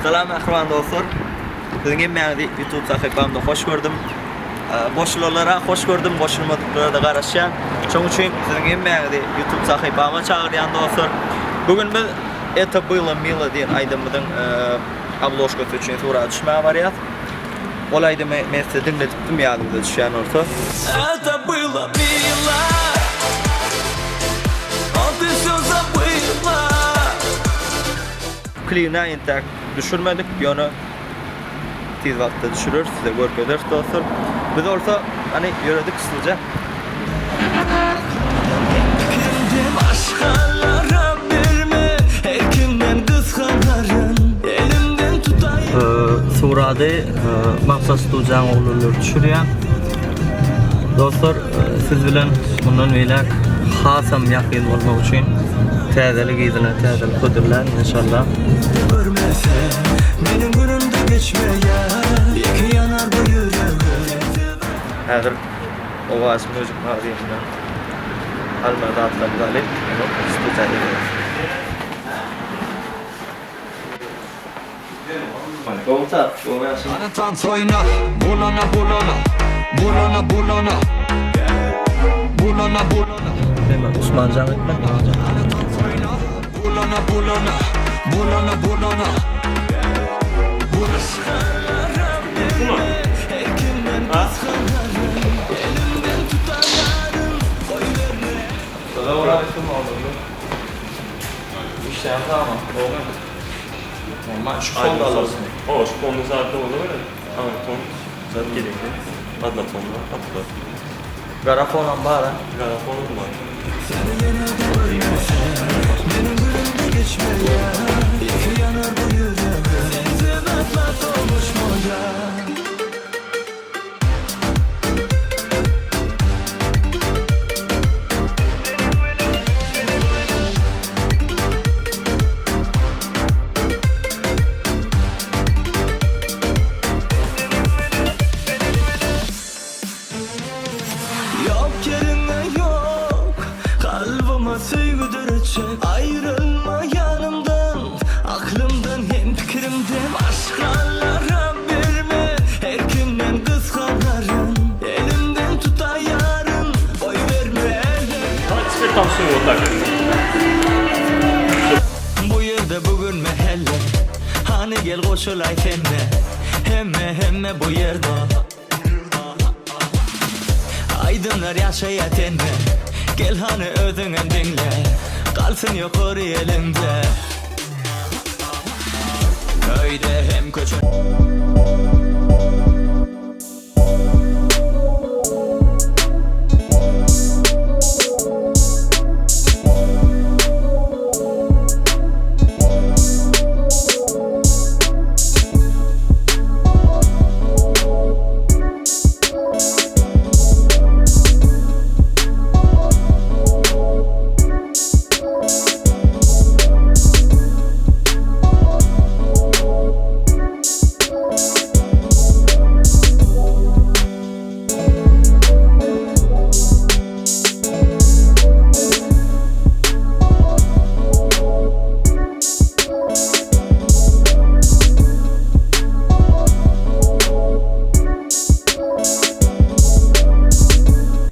Salam ahvan dostlar. Sizin meni YouTube sayfamda hoş gördüm. Boşlulara hoş gördüm, boşulmadıklara da qarashyan. Şoň üçin sizin meni YouTube sayfama çağırýan dostlar. Bugün biz это было мило diýen aýdymyň obложкasy üçin sura düşmäge barýar. Ol aýdymy men size dinletipdim ýadymda düşýän orta. Это было мило. Ты всё забыла. Klipni intak düşürmedik, ýöne tiz wagtda düşürür, size görkezler dostlar. Biz olsa hani ýöredik kısaca. Fikrimde başkalara verme. Her kimden kıskanarım. Elimden tutayım. Surada maksat tutacağın oğullar düşürýän. Dostlar, siz bilen bundan beýle hasam ýakyn bolmak üçin täzelik ýzyna täzelik ködürler inşallah. Görmese benim günümde geçmeye. İki yanar bu yüreğim. Häzir owaş müzik maýyna almada atlandaly. Konser, oynasın. Bana dans oyna, bulana bulana, bulana bulana, bulana bulana. Hemen Osmancan etme. Bulana bulana, bulana bulana. Sana uğraştım oğlum. İşte tamam. Normal şu konuda alırsın. O şu konuda zaten olur ya. Ama ton zaten gerekli. Adla tonla atla. Garafonla bara. Garafonum var. Benim günümde geçmeye. İki yanar bu yüreğim. Sebatla dolmuş mola. Yok yerine yok, kalbime sevgi dönecek. Ayrılma yanımdan, aklımdan hem fikrimden. Başkalara verme, her kimden kıskanarım. Elimden tutayarım, oy verme. Hadi spet tam suyu otak. Bu yerde bugün mehelle, hani gel koşulay senne. Hemme bu yerde. Aydınlar yaşayat enne. Gel hani ödüňen dinle. Kalsın yukarı elimde.